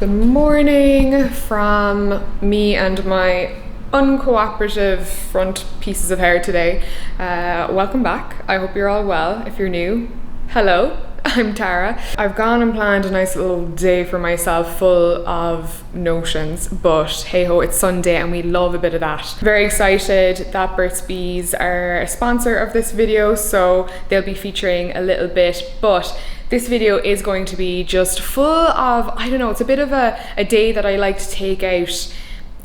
Good morning from me and my uncooperative front pieces of hair today. Welcome back. I hope you're all well. If you're new, hello, I'm Tara. I've gone and planned a nice little day for myself full of notions, but hey ho, it's Sunday and we love a bit of that. Very excited that Burt's Bees are a sponsor of this video, so they'll be featuring a little bit, but this video is going to be just full of, I don't know, it's a bit of a day that I like to take out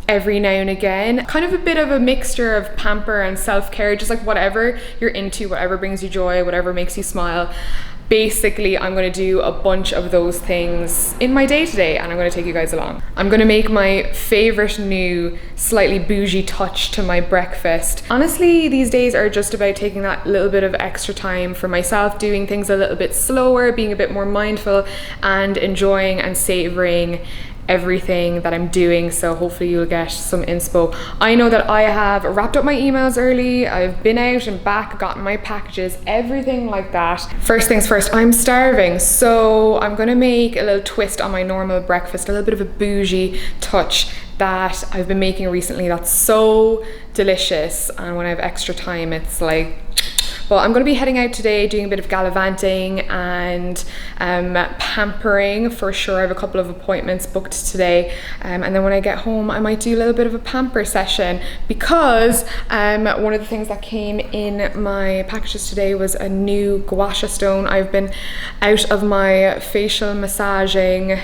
every now and again. Kind of a bit of a mixture of pamper and self-care, just like whatever you're into, whatever brings you joy, whatever makes you smile. Basically, I'm gonna do a bunch of those things in my day today and I'm gonna take you guys along. I'm gonna make my favorite new, slightly bougie touch to my breakfast. Honestly, these days are just about taking that little bit of extra time for myself, doing things a little bit slower, being a bit more mindful and enjoying and savoring everything that I'm doing, so hopefully you'll get some inspo. I know that I have wrapped up my emails early, I've been out and back, gotten my packages, everything like that. First things first, I'm starving, so I'm gonna make a little twist on my normal breakfast, a little bit of a bougie touch that I've been making recently that's so delicious, and when I have extra time it's like, well, I'm going to be heading out today, doing a bit of gallivanting and pampering for sure. I have a couple of appointments booked today, and then when I get home I might do a little bit of a pamper session, because one of the things that came in my packages today was a new gua sha stone. I've been out of my facial massaging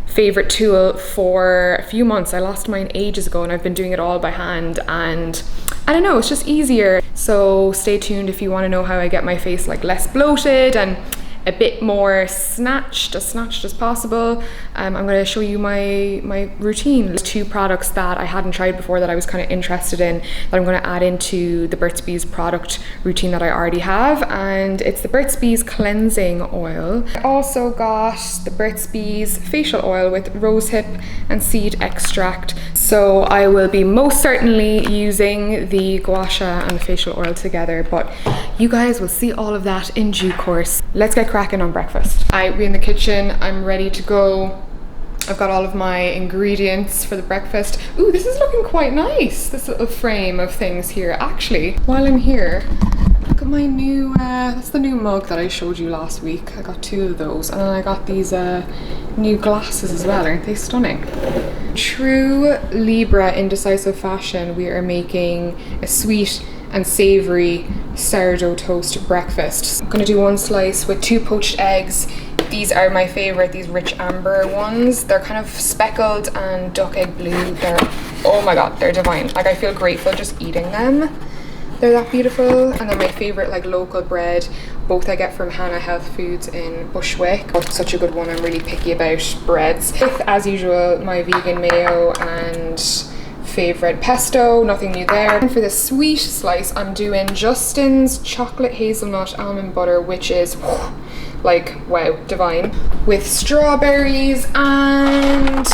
favorite tool for a few months. I lost mine ages ago and I've been doing it all by hand, and I don't know, it's just easier. So stay tuned if you want to know how I get my face like less bloated and a bit more snatched as possible. I'm going to show you my routine. There's two products that I hadn't tried before that I was kind of interested in that I'm going to add into the Burt's Bees product routine that I already have, and it's the Burt's Bees cleansing oil. I also got the Burt's Bees facial oil with rosehip and seed extract. So I will be most certainly using the gua sha and the facial oil together, but you guys will see all of that in due course. Let's get cracking on breakfast. We're in the kitchen, I'm ready to go. I've got all of my ingredients for the breakfast. Ooh, this is looking quite nice, this little frame of things here. Actually, while I'm here, look at my new, that's the new mug that I showed you last week. I got two of those, and then I got these new glasses as well. Aren't they stunning? True Libra indecisive fashion, we are making a sweet and savory sourdough toast breakfast. I'm gonna do one slice with 2 poached eggs. These are my favorite, these rich amber ones. They're kind of speckled and duck egg blue. They're, oh my god, they're divine. Like, I feel grateful just eating them. They're that beautiful. And then my favorite like local bread, both I get from Hannah Health Foods in Bushwick. Oh, such a good one, I'm really picky about breads. With, as usual, my vegan mayo and favorite pesto, nothing new there. And for the sweet slice, I'm doing Justin's chocolate hazelnut almond butter, which is like, wow, divine, with strawberries and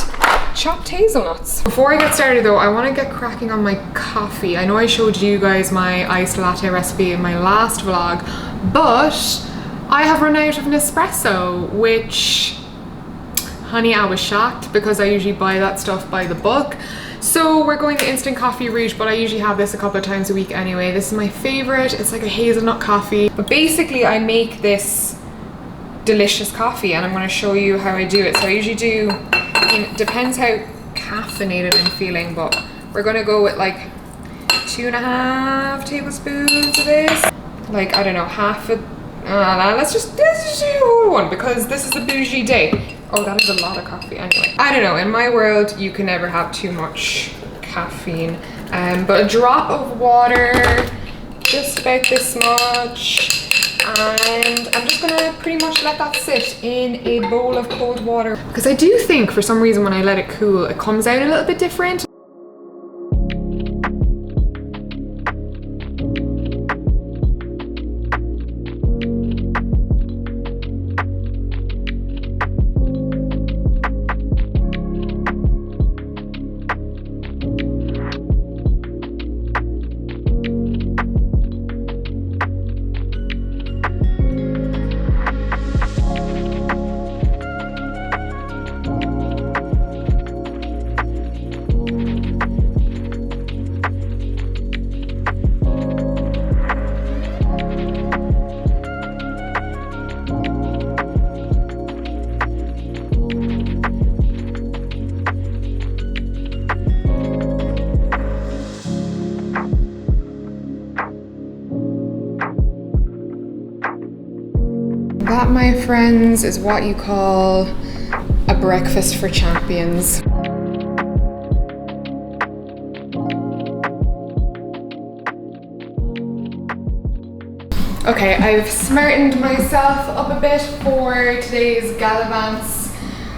chopped hazelnuts. Before I get started though, I want to get cracking on my coffee. I know I showed you guys my iced latte recipe in my last vlog, but I have run out of Nespresso, which, honey, I was shocked because I usually buy that stuff by the book. So we're going the instant coffee route, but I usually have this a couple of times a week anyway. This is my favorite. It's like a hazelnut coffee. But basically I make this delicious coffee and I'm going to show you how I do it. So I usually do, it depends how caffeinated I'm feeling, but we're going to go with like 2.5 tablespoons of this. Like, I don't know, half a, let's just do a whole one because this is a bougie day. Oh, that is a lot of coffee. Anyway, I don't know, in my world you can never have too much caffeine, but a drop of water, just about this much, and I'm just gonna pretty much let that sit in a bowl of cold water, because I do think for some reason when I let it cool it comes out a little bit different. That, my friends, is what you call a breakfast for champions. Okay, I've smartened myself up a bit for today's gallivants,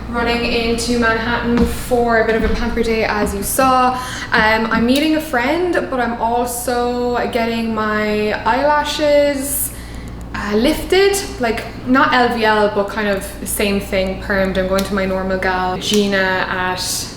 running into Manhattan for a bit of a pamper day, as you saw. I'm meeting a friend, but I'm also getting my eyelashes lifted, like not LVL, but kind of the same thing, permed. I'm going to my normal gal, Gina, at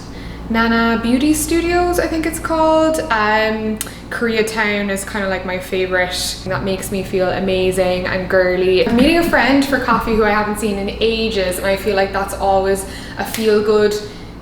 Nana Beauty Studios, I think it's called. Koreatown is kind of like my favorite. That makes me feel amazing and girly. I'm meeting a friend for coffee who I haven't seen in ages, and I feel like that's always a feel-good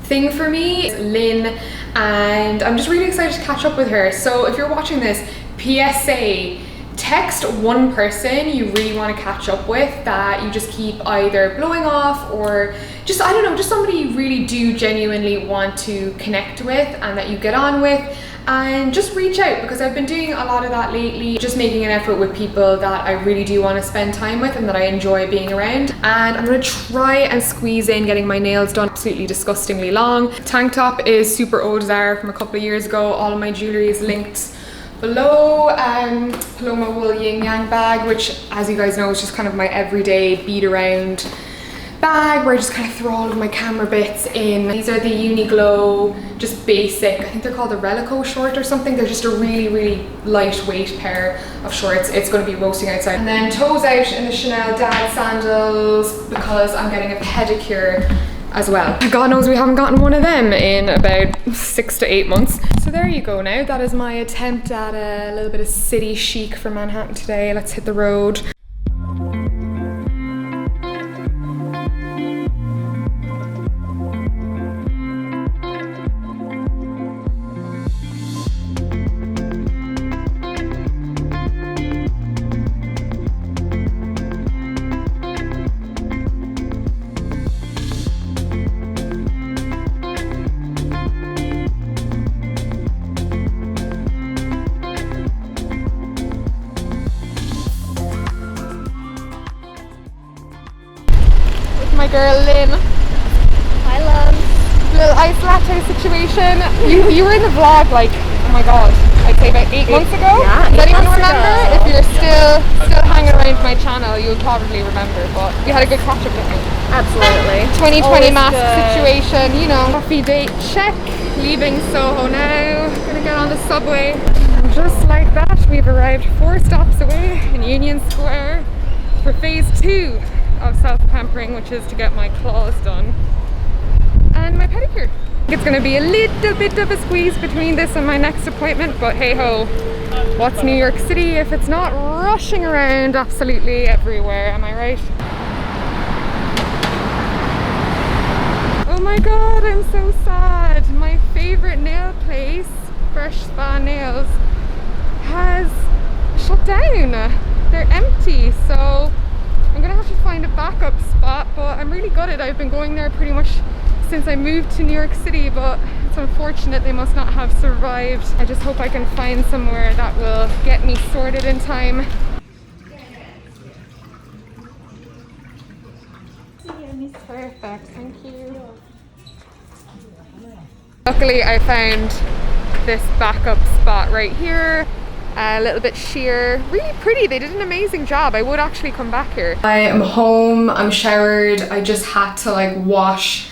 thing for me. It's Lynn, and I'm just really excited to catch up with her. So if you're watching this, PSA, text one person you really want to catch up with that you just keep either blowing off, or just, I don't know, just somebody you really do genuinely want to connect with and that you get on with, and just reach out, because I've been doing a lot of that lately, just making an effort with people that I really do want to spend time with and that I enjoy being around. And I'm going to try and squeeze in getting my nails done. Absolutely disgustingly long. Tank top is super old Zara from a couple of years ago. All of my jewellery is linked below. Paloma wool yin yang bag, which, as you guys know, is just kind of my everyday beat around bag where I just kind of throw all of my camera bits in. These are the Uniqlo, just basic, I think they're called the Relico short or something. They're just a really lightweight pair of shorts. It's going to be roasting outside. And then toes out in the Chanel dad sandals, because I'm getting a pedicure as well. God knows we haven't gotten one of them in about 6 to 8 months. So there you go now. That is my attempt at a little bit of city chic for Manhattan today. Let's hit the road. My girl Lynn. Hi love. Little ice latte situation. You were in the vlog like, oh my god, I'd say about 8 months ago. Yeah, Does 8 anyone months remember? ago. If you're still hanging around my channel, you'll probably remember, but we had a good catch up with me. Absolutely. 2020 Always mask good. situation, you know. Coffee date check. Leaving Soho now. Gonna get on the subway. And just like that, we've arrived 4 stops away in Union Square for phase 2 of self-pampering, which is to get my claws done and my pedicure. It's going to be a little bit of a squeeze between this and my next appointment, but hey ho, what's New York City if it's not rushing around absolutely everywhere, am I right? Oh my god, I'm so sad. My favorite nail place, Fresh Spa Nails, has shut down. They're empty, so I'm gonna have to find a backup spot, but I'm really gutted. I've been going there pretty much since I moved to New York City, but it's unfortunate they must not have survived. I just hope I can find somewhere that will get me sorted in time. Perfect, thank you. Luckily I found this backup spot right here. A little bit sheer, really pretty. They did an amazing job. I would actually come back here. I am home, I'm showered. I just had to like wash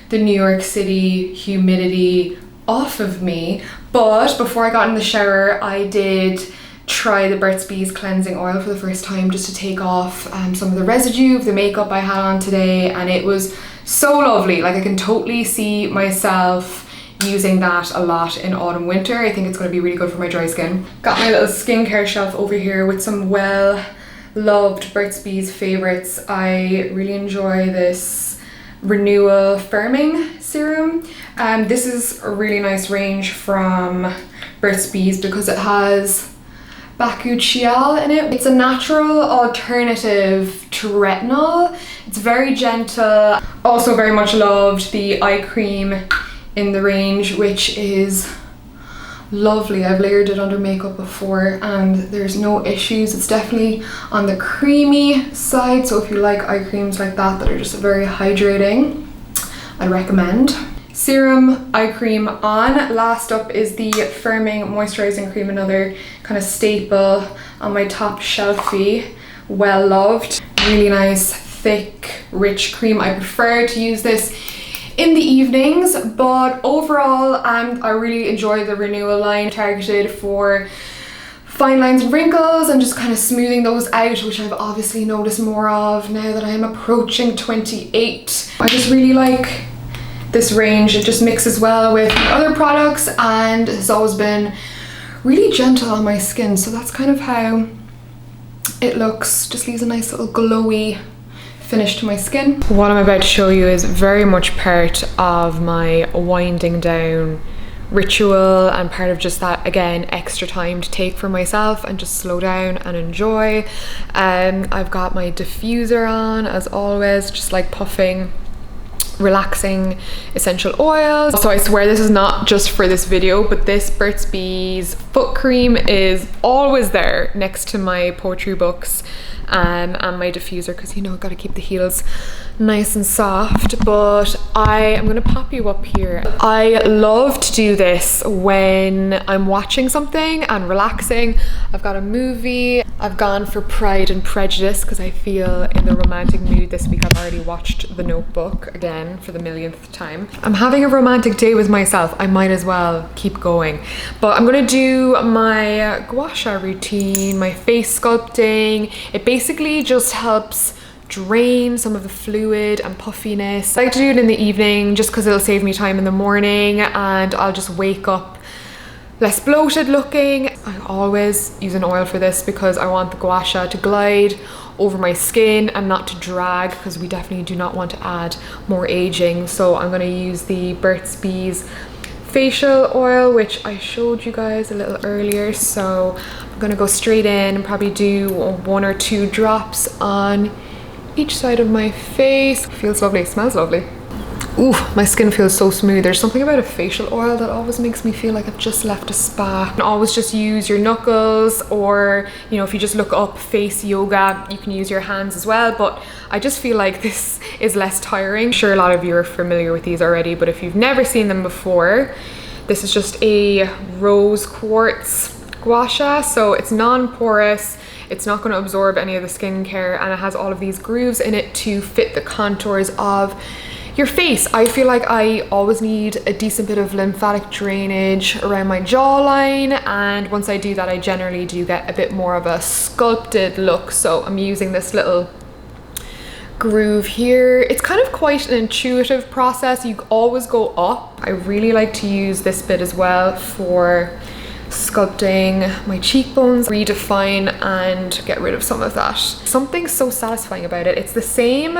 the New York City humidity off of me. But before I got in the shower, I did try the Burt's Bees cleansing oil for the first time, just to take off some of the residue of the makeup I had on today, and it was so lovely. Like, I can totally see myself using that a lot in autumn winter. I think it's going to be really good for my dry skin. Got my little skincare shelf over here with some well loved Burt's Bees favorites. I really enjoy this Renewal Firming Serum. This is a really nice range from Burt's Bees because it has bakuchiol in it. It's a natural alternative to retinol. It's very gentle. Also very much loved the eye cream in the range, which is lovely. I've layered it under makeup before and there's no issues. It's definitely on the creamy side, so if you like eye creams like that are just very hydrating, I recommend. Serum eye cream on. Last up is the firming moisturizing cream, another kind of staple on my top shelfie. Well loved, really nice, thick, rich cream. I prefer to use this in the evenings, but overall I really enjoy the Renewal line, targeted for fine lines and wrinkles and just kind of smoothing those out, which I've obviously noticed more of now that I am approaching 28. I just really like this range. It just mixes well with other products and has always been really gentle on my skin, so that's kind of how it looks. Just leaves a nice little glowy finish to my skin. What I'm about to show you is very much part of my winding down ritual and part of just that, again, extra time to take for myself and just slow down and enjoy. I've got my diffuser on as always, just like puffing relaxing essential oils. So I swear this is not just for this video, but this Burt's Bees foot cream is always there next to my poetry books and my diffuser, because you know, I've got to keep the heels nice and soft. But I am going to pop you up here. I love to do this when I'm watching something and relaxing. I've got a movie. I've gone for Pride and Prejudice because I feel in the romantic mood this week. I've already watched The Notebook again for the millionth time. I'm having a romantic day with myself. I might as well keep going. But I'm going to do my gua sha routine, my face sculpting. It basically just helps drain some of the fluid and puffiness. I like to do it in the evening just because it'll save me time in the morning and I'll just wake up less bloated looking. I always use an oil for this because I want the gua sha to glide over my skin and not to drag, because we definitely do not want to add more aging. So I'm going to use the Burt's Bees facial oil, which I showed you guys a little earlier. So I'm going to go straight in and probably do 1 or 2 drops on each side of my face. Feels lovely, smells lovely. Ooh, my skin feels so smooth. There's something about a facial oil that always makes me feel like I've just left a spa. You can always just use your knuckles, or you know, if you just look up face yoga, you can use your hands as well, but I just feel like this is less tiring. I'm sure a lot of you are familiar with these already, but if you've never seen them before, this is just a rose quartz gua sha, so it's non-porous. It's not going to absorb any of the skincare, and it has all of these grooves in it to fit the contours of your face. I feel like I always need a decent bit of lymphatic drainage around my jawline, and once I do that, I generally do get a bit more of a sculpted look. So I'm using this little groove here. It's kind of quite an intuitive process. You always go up. I really like to use this bit as well for sculpting my cheekbones, redefine and get rid of some of that. Something so satisfying about it. It's the same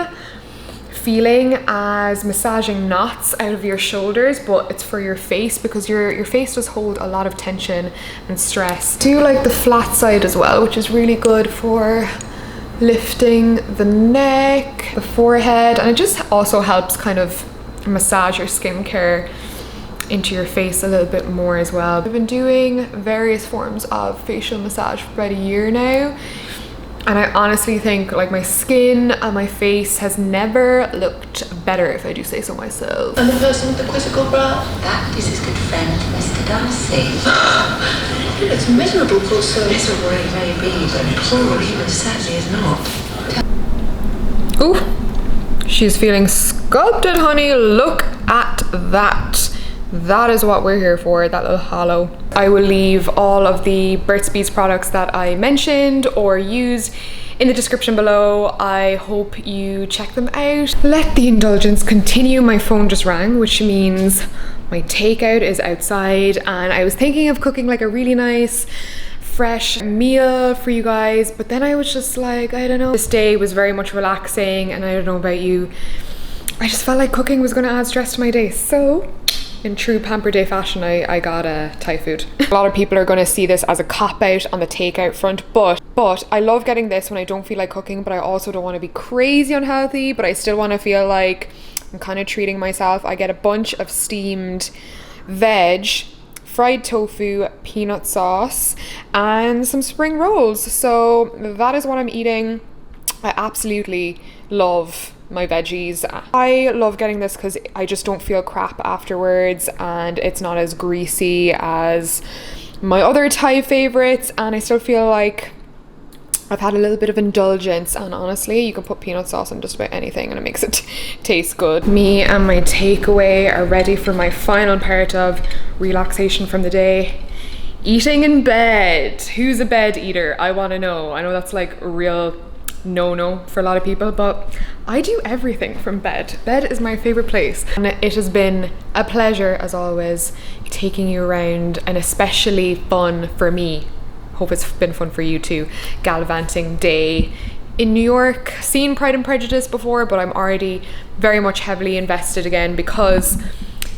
feeling as massaging knots out of your shoulders, but it's for your face, because your face does hold a lot of tension and stress. I do like the flat side as well, which is really good for lifting the neck, the forehead, and it just also helps kind of massage your skincare into your face a little bit more as well. I've been doing various forms of facial massage for about a year now, and I honestly think like my skin and my face has never looked better, if I do say so myself. And the person with the quizzical brow? That is his good friend, Mr. Darcy. He looks miserable, poor soul. Miserable he may be, but poor he most certainly is not. Ooh, she's feeling sculpted, honey. Look at that. That is what we're here for, that little hollow. I will leave all of the Burt's Bees products that I mentioned or used in the description below. I hope you check them out. Let the indulgence continue. My phone just rang, which means my takeout is outside, and I was thinking of cooking like a really nice fresh meal for you guys, but then I was just like, I don't know. This day was very much relaxing, and I don't know about you, I just felt like cooking was going to add stress to my day. So in true Pamper Day fashion, I got a Thai food. A lot of people are going to see this as a cop-out on the takeout front, but I love getting this when I don't feel like cooking, but I also don't want to be crazy unhealthy, but I still want to feel like I'm kind of treating myself. I get a bunch of steamed veg fried tofu, peanut sauce, and some spring rolls. So that is what I'm eating. I absolutely love my veggies. I love getting this because I just don't feel crap afterwards, and it's not as greasy as my other Thai favorites, and I still feel like I've had a little bit of indulgence. And honestly, you can put peanut sauce on just about anything and it makes it taste good. Me and my takeaway are ready for my final part of relaxation from the day. Eating in bed. Who's a bed eater? I want to know. I know that's like a real no for a lot of people, but I do everything from bed. Bed is my favorite place, and it has been a pleasure as always taking you around, and especially fun for me. Hope it's been fun for you too. Gallivanting day in New York. Seen Pride and Prejudice before, but I'm already very much heavily invested again, because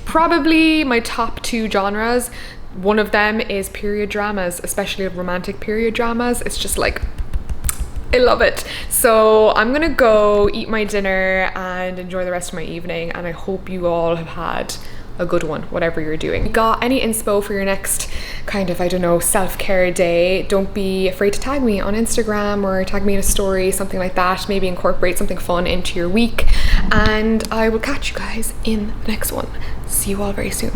probably my top 2 genres, one of them is period dramas, especially romantic period dramas. It's just like, I love it. So I'm gonna go eat my dinner and enjoy the rest of my evening, and I hope you all have had a good one, whatever you're doing. Got any inspo for your next kind of, I don't know, self-care day? Don't be afraid to tag me on Instagram or tag me in a story, something like that. Maybe incorporate something fun into your week, and I will catch you guys in the next one. See you all very soon.